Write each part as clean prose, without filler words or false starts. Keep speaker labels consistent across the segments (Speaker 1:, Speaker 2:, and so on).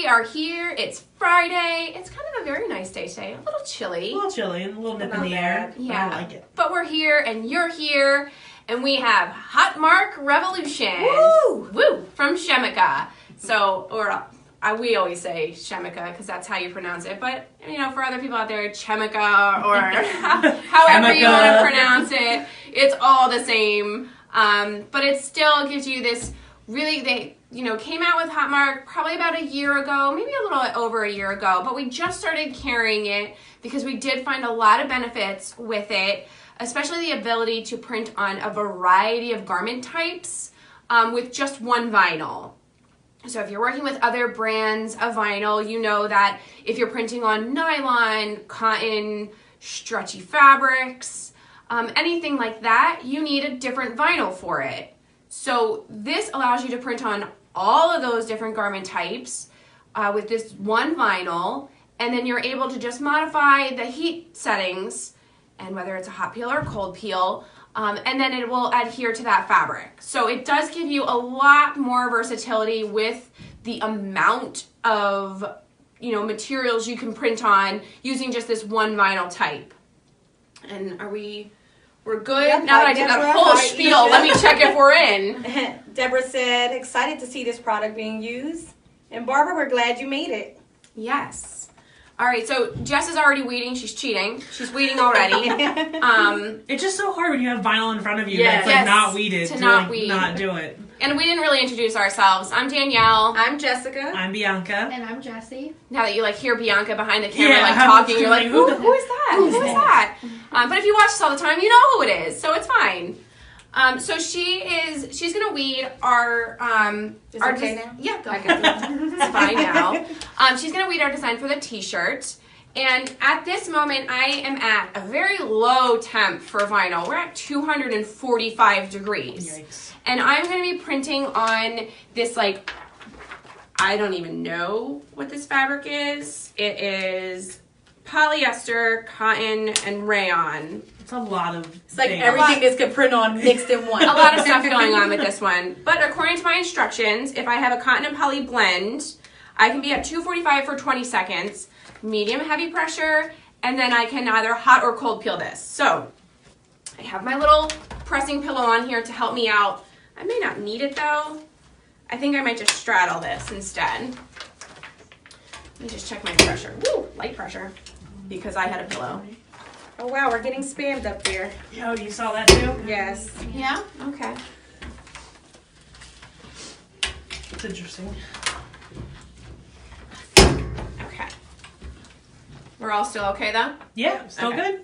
Speaker 1: we are here. It's Friday. It's kind of a very nice day today. A little chilly.
Speaker 2: A little chilly and a little nip in the air.
Speaker 1: Yeah.
Speaker 2: I like it.
Speaker 1: But we're here and you're here. And we have HotMark Revolution.
Speaker 2: Woo!
Speaker 1: Woo! From Chemica. So, we always say Chemica because that's how you pronounce it. But, you know, for other people out there, Chemica or however you want to pronounce it, it's all the same. But it still gives you this really, they, you know, came out with HotMark probably about a year ago, maybe a little over a year ago. But we just started carrying it because we did find a lot of benefits with it, especially the ability to print on a variety of garment types with just one vinyl. So if you're working with other brands of vinyl, you know that if you're printing on nylon, cotton, stretchy fabrics, anything like that, you need a different vinyl for it. So this allows you to print on all of those different garment types with this one vinyl, and then you're able to just modify the heat settings and whether it's a hot peel or a cold peel, and then it will adhere to that fabric. So it does give you a lot more versatility with the amount of, you know, materials you can print on using just this one vinyl type. And we're good?
Speaker 3: Yep,
Speaker 1: now that I did that whole spiel, let me check if we're in.
Speaker 3: Deborah said, excited to see this product being used. And Barbara, we're glad you made it.
Speaker 1: Yes. All right, so Jess is already weeding. She's cheating. She's weeding already.
Speaker 2: It's just so hard when you have vinyl in front of you
Speaker 1: Yes.
Speaker 2: that's like not weeded
Speaker 1: To not
Speaker 2: like,
Speaker 1: weed.
Speaker 2: not do it.
Speaker 1: And we didn't really introduce ourselves. I'm Danielle.
Speaker 3: I'm Jessica.
Speaker 2: I'm Bianca.
Speaker 4: And I'm Jessie.
Speaker 1: Now that you like hear Bianca behind the camera
Speaker 2: Yeah,
Speaker 1: like
Speaker 2: I was
Speaker 1: talking, you're like,
Speaker 2: like,
Speaker 1: who is that? Who is that? But if you watch us all the time, you know who it is, so it's fine. So she's gonna weed our
Speaker 3: Is
Speaker 1: our
Speaker 3: it okay now?
Speaker 1: Yeah, go ahead. It's fine now. She's gonna weed our design for the t-shirt. And at this moment, I am at a very low temp for vinyl. We're at 245 degrees.
Speaker 2: Yikes.
Speaker 1: And I'm going to be printing on this, like, I don't even know what this fabric is. It is polyester, cotton, and rayon.
Speaker 2: It's a lot of
Speaker 3: It's like
Speaker 2: things.
Speaker 3: everything this could print on mixed in one.
Speaker 1: A lot of stuff going on with this one. But according to my instructions, if I have a cotton and poly blend, I can be at 245 for 20 seconds, medium heavy pressure, and then I can either hot or cold peel this. So I have my little pressing pillow on here to help me out. I may not need it though. I think I might just straddle this instead. Let me just check my pressure. Woo, light pressure, because I had a pillow.
Speaker 3: Oh wow, we're getting spammed up here.
Speaker 2: Yo, you saw that too?
Speaker 3: Yes.
Speaker 1: Yeah? Okay.
Speaker 2: It's interesting.
Speaker 1: Okay. We're all still okay though?
Speaker 2: Yeah, still
Speaker 1: Okay.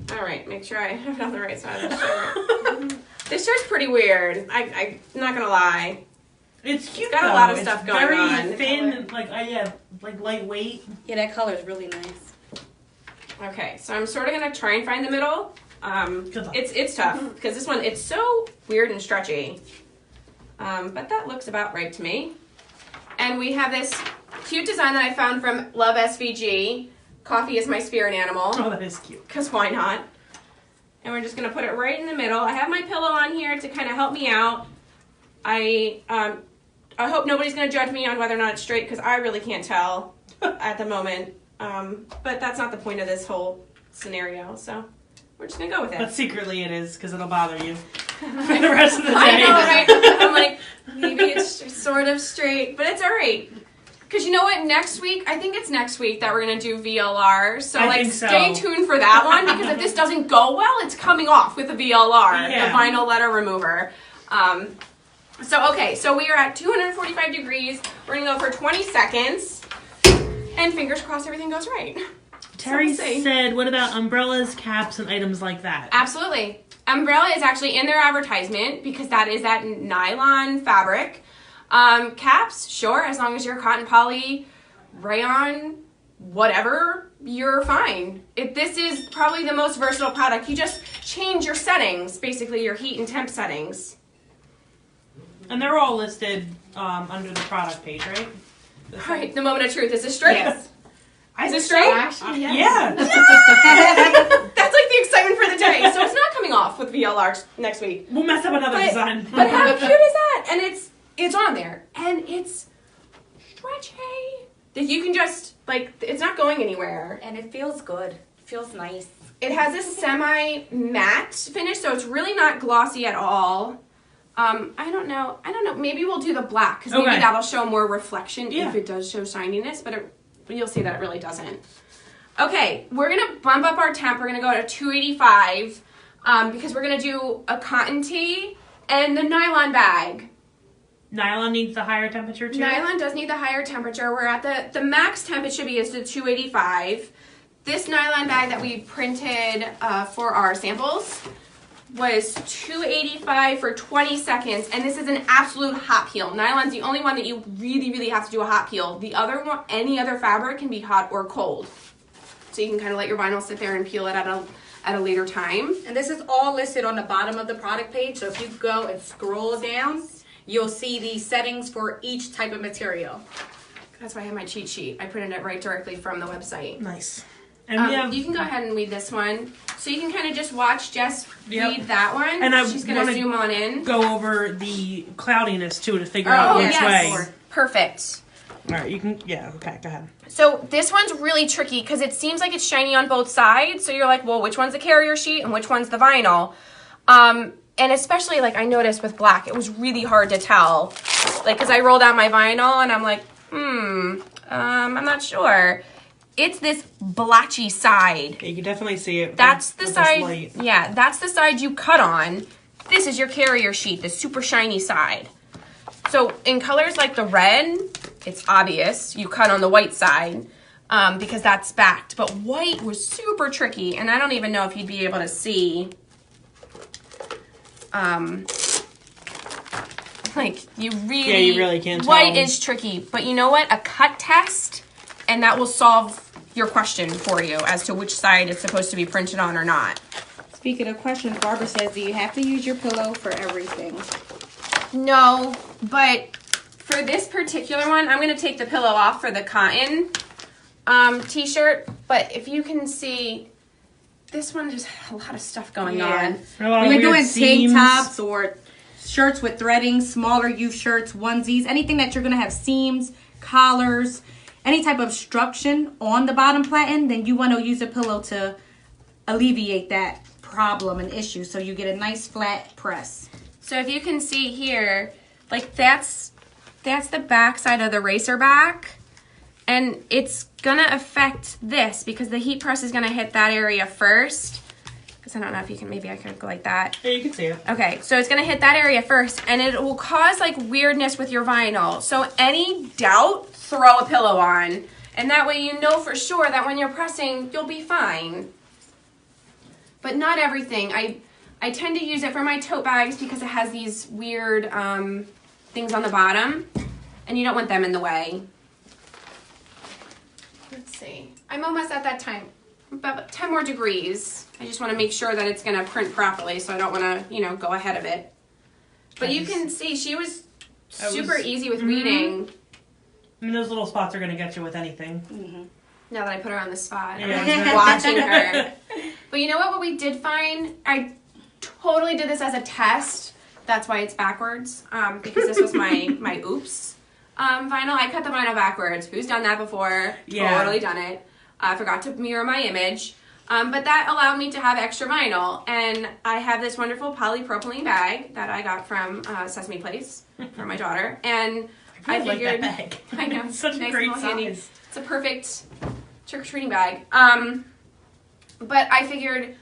Speaker 2: good?
Speaker 1: All right, make sure I have it on the right side of the shirt. This shirt's pretty weird. I'm not gonna lie.
Speaker 2: It's cute.
Speaker 1: It's got a
Speaker 2: though.
Speaker 1: lot of
Speaker 2: It's
Speaker 1: stuff going
Speaker 2: very
Speaker 1: on.
Speaker 2: thin, like lightweight.
Speaker 3: Yeah, that color is really nice.
Speaker 1: Okay, so I'm sort of gonna try and find the middle.
Speaker 2: Good luck.
Speaker 1: It's tough because this one it's so weird and stretchy. But that looks about right to me. And we have this cute design that I found from Love SVG. Coffee is my spirit animal.
Speaker 2: Oh, that is cute.
Speaker 1: Because why not? And we're just going to put it right in the middle. I have my pillow on here to kind of help me out. I hope nobody's going to judge me on whether or not it's straight because I really can't tell at the moment. But that's not the point of this whole scenario. So we're just going to go with it.
Speaker 2: But secretly it is because it'll bother you for the rest of the day.
Speaker 1: I know, right? I'm like, maybe it's sort of straight, but it's all right. Because you know what? Next week, I think it's next week that we're going to do VLR. So,
Speaker 2: I think so.
Speaker 1: Stay tuned for that one. Because if this doesn't go well, it's coming off with the VLR,
Speaker 2: Yeah.
Speaker 1: the vinyl letter remover. So we are at 245 degrees. We're going to go for 20 seconds. And fingers crossed everything goes right.
Speaker 2: Terry
Speaker 1: So we'll see.
Speaker 2: said, what about umbrellas, caps, and items like that?
Speaker 1: Absolutely. Umbrella is actually in their advertisement because that is that nylon fabric. Caps, sure, as long as you're cotton poly, rayon, whatever, you're fine. This is probably the most versatile product. You just change your settings, basically your heat and temp settings.
Speaker 2: And they're all listed under the product page, right?
Speaker 1: All right, the moment of truth. Is this straight?
Speaker 3: Yes.
Speaker 1: Is it straight?
Speaker 4: Actually, yes.
Speaker 2: Yeah.
Speaker 1: That's like the excitement for the day. So it's not coming off with VLR next week.
Speaker 2: We'll mess up another design.
Speaker 1: But how cute is that? And it's on there. And it's stretchy. That you can just, like, it's not going anywhere.
Speaker 3: And it feels good. It feels nice.
Speaker 1: It has a semi-matte finish, so it's really not glossy at all. I don't know. Maybe we'll do the black, because maybe that'll show more reflection if it does show shininess, but you'll see that it really doesn't. Okay, we're going to bump up our temp. We're going to go to 285 because we're going to do a cotton tee and the nylon bag.
Speaker 2: Nylon needs the higher temperature too?
Speaker 1: Nylon does need the higher temperature. We're at the max temp it should be is the 285. This nylon bag that we printed for our samples was 285 for 20 seconds, and this is an absolute hot peel. Nylon's the only one that you really, really have to do a hot peel. The other one, any other fabric can be hot or cold. So you can kind of let your vinyl sit there and peel it at a later time.
Speaker 3: And this is all listed on the bottom of the product page, so if you go and scroll down, you'll see the settings for each type of material.
Speaker 1: That's why I have my cheat sheet. I printed it right directly from the website.
Speaker 2: Nice. And
Speaker 1: you can go ahead and read this one. So you can kind of just watch Jess read that one.
Speaker 2: And
Speaker 1: she's going to zoom on in.
Speaker 2: Go over the cloudiness too to figure out which way.
Speaker 1: Perfect.
Speaker 2: All right, you can, okay, go ahead.
Speaker 1: So this one's really tricky because it seems like it's shiny on both sides. So you're like, well, which one's the carrier sheet and which one's the vinyl? And especially, like, I noticed with black, it was really hard to tell. Like, because I rolled out my vinyl and I'm like, I'm not sure. It's this blotchy side.
Speaker 2: Yeah, you can definitely see it.
Speaker 1: That's the side. Yeah, that's the side you cut on. This is your carrier sheet, the super shiny side. So in colors like the red, it's obvious you cut on the white side because that's backed. But white was super tricky, and I don't even know if you'd be able to see. Like you really
Speaker 2: can't.
Speaker 1: White
Speaker 2: tell.
Speaker 1: is tricky, but you know what? A cut test. And that will solve your question for you as to which side it's supposed to be printed on or not.
Speaker 3: Speaking of questions, Barbara says, do you have to use your pillow for everything?
Speaker 1: No, but for this particular one, I'm going to take the pillow off for the cotton t-shirt. But if you can see, this one just had a lot of stuff going on.
Speaker 3: We're doing tank tops or shirts with threading, smaller U shirts, onesies, anything that you're going to have seams, collars, any type of obstruction on the bottom platen, then you want to use a pillow to alleviate that problem and issue so you get a nice flat press.
Speaker 1: So if you can see here, like that's the back side of the racer back, and it's gonna affect this because the heat press is gonna hit that area first. Because I don't know if you can, maybe I could go like that.
Speaker 2: Yeah, you can see it.
Speaker 1: Okay, so it's gonna hit that area first, and it will cause like weirdness with your vinyl. So any doubt, throw a pillow on, and that way you know for sure that when you're pressing, you'll be fine. But not everything. I tend to use it for my tote bags because it has these weird things on the bottom, and you don't want them in the way. Let's see. I'm almost at that time. About 10 more degrees. I just want to make sure that it's going to print properly, so I don't want to, go ahead of it. But you can see she was super easy with reading.
Speaker 2: I mean, those little spots are going to get you with anything.
Speaker 3: Mm-hmm.
Speaker 1: Now that I put her on the spot,
Speaker 2: Yeah,
Speaker 1: everyone's watching her. But you know what we did find? I totally did this as a test. That's why it's backwards, because this was my oops vinyl. I cut the vinyl backwards. Who's done that before?
Speaker 2: Yeah.
Speaker 1: Totally done it. I forgot to mirror my image. But that allowed me to have extra vinyl. And I have this wonderful polypropylene bag that I got from Sesame Place for my daughter. And I figured,
Speaker 2: like that bag.
Speaker 1: I know,
Speaker 2: It's such a
Speaker 1: nice
Speaker 2: great
Speaker 1: little handy.
Speaker 2: size.
Speaker 1: It's a perfect trick-or-treating bag. But I figured,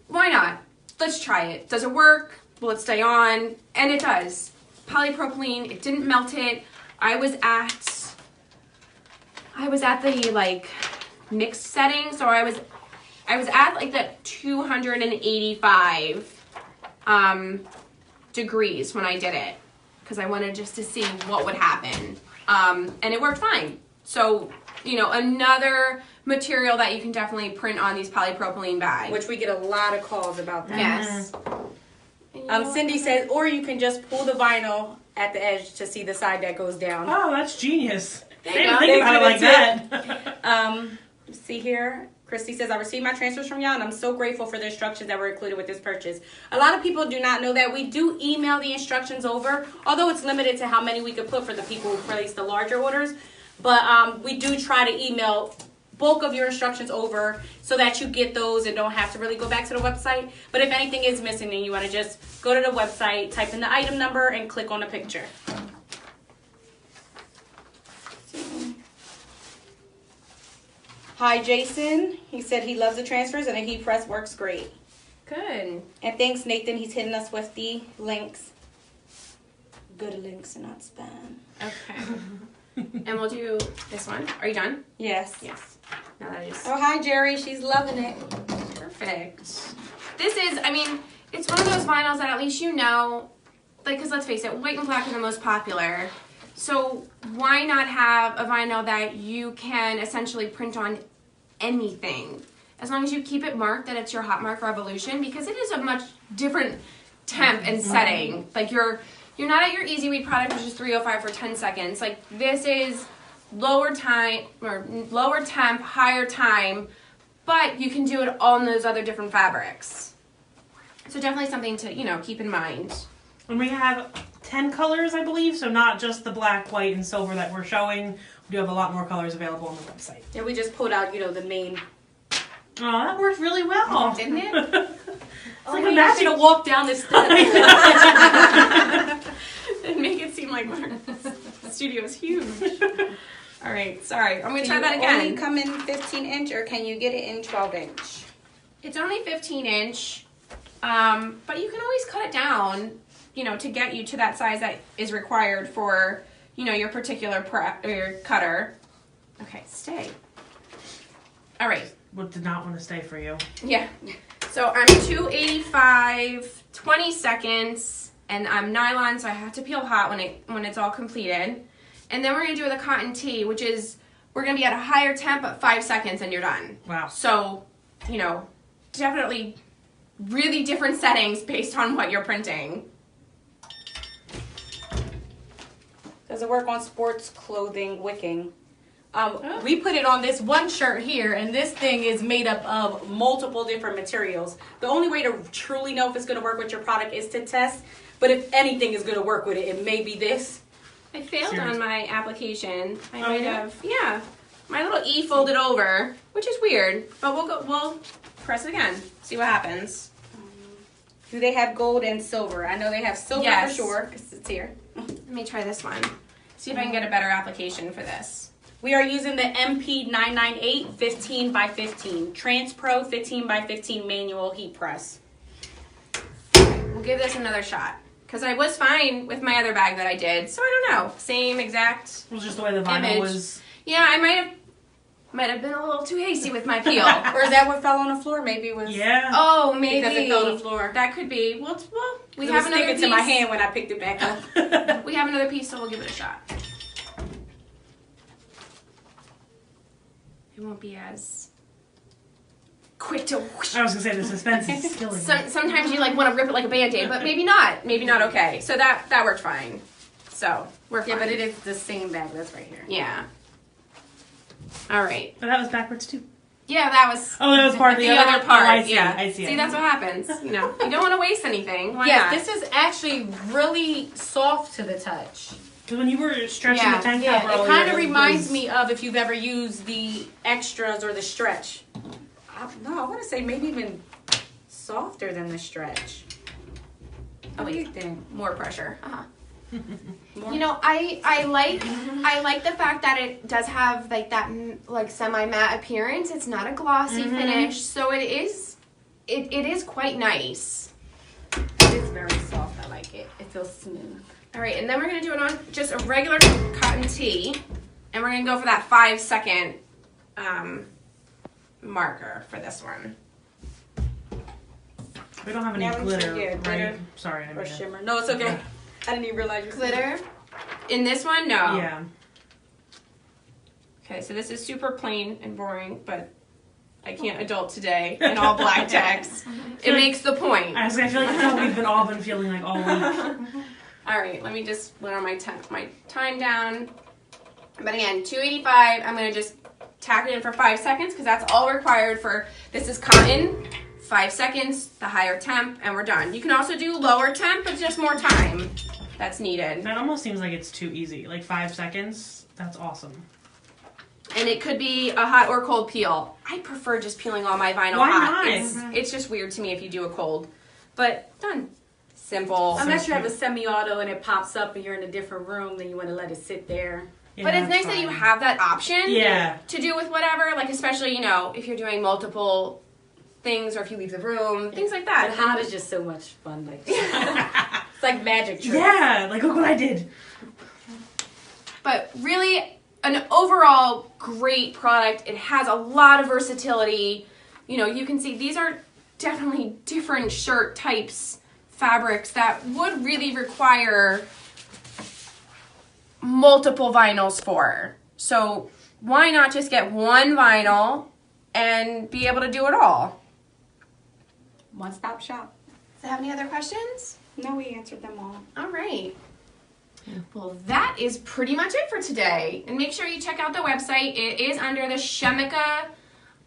Speaker 1: why not? Let's try it. Does it work? Will it stay on? And it does. Polypropylene, it didn't melt it. I was at the like mixed setting, so I was at like the 285 degrees when I did it because I wanted just to see what would happen. And it worked fine. So, another material that you can definitely print on these polypropylene bags.
Speaker 3: Which we get a lot of calls about that.
Speaker 1: Yes.
Speaker 3: Cindy says, or you can just pull the vinyl at the edge to see the side that goes down.
Speaker 2: Oh, that's genius.
Speaker 1: There
Speaker 2: I
Speaker 1: you
Speaker 2: didn't
Speaker 1: go.
Speaker 2: think about it like that.
Speaker 3: See here, Christy says, I received my transfers from y'all and I'm so grateful for the instructions that were included with this purchase. A lot of people do not know that we do email the instructions over, although it's limited to how many we could put for the people who place the larger orders. But we do try to email bulk of your instructions over so that you get those and don't have to really go back to the website. But if anything is missing, then you want to just go to the website, type in the item number, and click on the picture. Hi, Jason. He said he loves the transfers and the heat press works great.
Speaker 1: Good.
Speaker 3: And thanks, Nathan. He's hitting us with the links. Good links and not spam.
Speaker 1: Okay. And we'll do this one. Are you done?
Speaker 3: Yes.
Speaker 1: Yes. Now that I just...
Speaker 3: Oh, hi, Jerry. She's loving it.
Speaker 1: Perfect. This is, I mean, it's one of those vinyls that at least you know, like, because let's face it, white and black are the most popular. So why not have a vinyl that you can essentially print on anything? As long as you keep it marked that it's your HotMark Revolution, because it is a much different temp and setting. Like you're not at your Easy Read product, which is 305 for 10 seconds. Like this is lower time or lower temp, higher time, but you can do it on those other different fabrics. So definitely something to, you know, keep in mind.
Speaker 2: And we have 10 colors, I believe, so not just the black, white, and silver that we're showing. We do have a lot more colors available on the website.
Speaker 3: And we just pulled out, you know, the main.
Speaker 2: Oh, that worked really well.
Speaker 1: Didn't it?
Speaker 3: Oh, like imagine to walk down this step.
Speaker 1: And make it seem like the studio is huge. All right, sorry. I'm going to try that again.
Speaker 3: Only come in 15-inch, or can you get it in 12-inch?
Speaker 1: It's only 15-inch, but you can always cut it down, you know, to get you to that size that is required for, you know, your particular or your cutter. Okay, stay. All right.
Speaker 2: What did not want to stay for you?
Speaker 1: Yeah. So I'm 285, 20 seconds, and I'm nylon, so I have to peel hot when it's all completed. And then we're gonna do the cotton tee, which is we're gonna be at a higher temp, but 5 seconds, and you're done.
Speaker 2: Wow.
Speaker 1: So, you know, definitely really different settings based on what you're printing.
Speaker 3: Does it work on sports clothing wicking? We put it on this one shirt here, and this thing is made up of multiple different materials. The only way to truly know if it's going to work with your product is to test, but if anything is going to work with it, it may be this.
Speaker 1: I failed on my application. I might
Speaker 2: yeah?
Speaker 1: have, yeah. My little E folded over, which is weird, but we'll press it again, see what happens.
Speaker 3: Do they have gold and silver? I know they have silver
Speaker 1: Yes.
Speaker 3: for sure, because it's here.
Speaker 1: Let me try this one. See if I can get a better application for this.
Speaker 3: We are using the MP998 15 by 15 TransPro 15 by 15 manual heat press.
Speaker 1: We'll give this another shot. Because I was fine with my other bag that I did, so I don't know. Same exact
Speaker 2: It was just the way the vinyl
Speaker 1: image.
Speaker 2: was.
Speaker 1: Yeah, I might have been a little too hasty with my peel.
Speaker 3: Or is that what fell on the floor? Maybe it was.
Speaker 2: Yeah.
Speaker 1: Oh, maybe.
Speaker 3: Because it fell on the floor.
Speaker 1: That could be. Well, we
Speaker 3: It
Speaker 1: have
Speaker 3: was
Speaker 1: another
Speaker 3: sticking
Speaker 1: piece.
Speaker 3: to my hand when I picked it back up.
Speaker 1: We have another piece, so we'll give it a shot. It won't be as quick to whoosh.
Speaker 2: I was going to say the suspense is killing me.
Speaker 1: Sometimes you like want to rip it like a Band-Aid, but maybe not. Maybe not okay. So that worked fine. So we're fine.
Speaker 3: Yeah, but it is the same bag that's right here.
Speaker 1: Yeah. All right.
Speaker 2: But that was backwards too.
Speaker 1: Yeah, that was.
Speaker 2: Oh, that was part of
Speaker 1: the other part.
Speaker 2: Oh, I see.
Speaker 1: Yeah.
Speaker 2: I see.
Speaker 1: See, that's what happens. You know, you don't want to waste anything. Why
Speaker 3: Yes,
Speaker 1: not?
Speaker 3: this is actually really soft to the touch.
Speaker 2: Because when you were stretching
Speaker 1: Yeah.
Speaker 2: the tank
Speaker 3: Yeah,
Speaker 2: top
Speaker 3: it
Speaker 2: earlier,
Speaker 3: kind of
Speaker 2: was-
Speaker 3: reminds me of if you've ever used the extras or the stretch. No, I want to say maybe even softer than the stretch.
Speaker 1: Oh,
Speaker 3: What do
Speaker 1: wait.
Speaker 3: you think?
Speaker 1: More pressure. Uh-huh.
Speaker 3: More?
Speaker 1: You know, I like the fact that it does have like that like semi-matte appearance. It's not a glossy finish, so it is quite nice.
Speaker 3: It is very soft. I like it. It feels smooth.
Speaker 1: All right, and then we're gonna do it on just a regular cotton tee, and we're gonna go for that 5 second marker for this one.
Speaker 2: We don't have any
Speaker 3: Yeah, we
Speaker 2: glitter,
Speaker 3: should get
Speaker 2: right?
Speaker 3: glitter
Speaker 2: Sorry, I
Speaker 3: Or
Speaker 2: mean
Speaker 3: shimmer. No, it's okay. I didn't even realize you
Speaker 1: Glitter in this one, no.
Speaker 2: Yeah.
Speaker 1: Okay, so this is super plain and boring, but I can't adult today in all black text. It makes the point.
Speaker 2: I feel like that's how we've all been feeling like all week.
Speaker 1: All right, let me just lower my time down. But again, 285. I'm gonna just tack it in for 5 seconds because that's all required for this is cotton. 5 seconds, the higher temp, and we're done. You can also do lower temp, but just more time that's needed.
Speaker 2: That almost seems like it's too easy. Like 5 seconds, that's awesome.
Speaker 1: And it could be a hot or cold peel. I prefer just peeling all my vinyl
Speaker 2: Why
Speaker 1: hot.
Speaker 2: not?
Speaker 1: It's just weird to me if you do a cold. But done. Simple.
Speaker 4: Unless you have a semi-auto and it pops up and you're in a different room, then you want to let it sit there.
Speaker 2: Yeah,
Speaker 1: but it's nice
Speaker 2: that's
Speaker 1: that you
Speaker 2: fine.
Speaker 1: have that option
Speaker 2: Yeah.
Speaker 1: to do with whatever. Like, especially, you know, if you're doing multiple things or if you leave the room, things like that.
Speaker 4: But hot is just so much fun. Like it's like magic tricks.
Speaker 2: Yeah, like look what I did.
Speaker 1: But really, an overall great product. It has a lot of versatility. You know, you can see these are definitely different shirt types, fabrics that would really require multiple vinyls for. So why not just get one vinyl and be able to do it all?
Speaker 3: One-stop shop.
Speaker 1: Does that have any other questions?
Speaker 3: No, we answered them all.
Speaker 1: All right. Well, that is pretty much it for today. And make sure you check out the website. It is under the Chemica,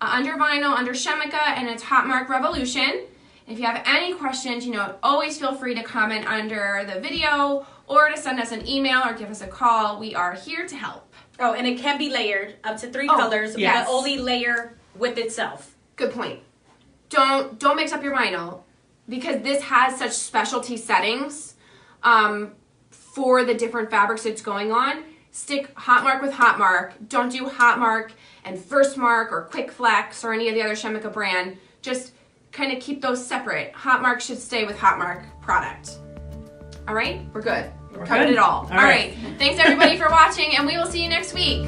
Speaker 1: under vinyl, under Chemica, and it's HotMark Revolution. If you have any questions, you know, always feel free to comment under the video or to send us an email or give us a call. We are here to help.
Speaker 4: Oh, and it can be layered up to 3
Speaker 1: Oh,
Speaker 4: colors,
Speaker 2: yes.
Speaker 4: but only layer with itself.
Speaker 1: Good point. Don't mix up your vinyl because this has such specialty settings for the different fabrics it's going on. Stick HotMark with HotMark. Don't do HotMark and First Mark or Quick Flex or any of the other Chemica brand. Just kind of keep those separate. HotMark should stay with HotMark product. All right? We're good.
Speaker 2: We're
Speaker 1: Covered
Speaker 2: good.
Speaker 1: it all.
Speaker 2: All
Speaker 1: All
Speaker 2: right.
Speaker 1: right. Thanks everybody for watching, and we will see you next week.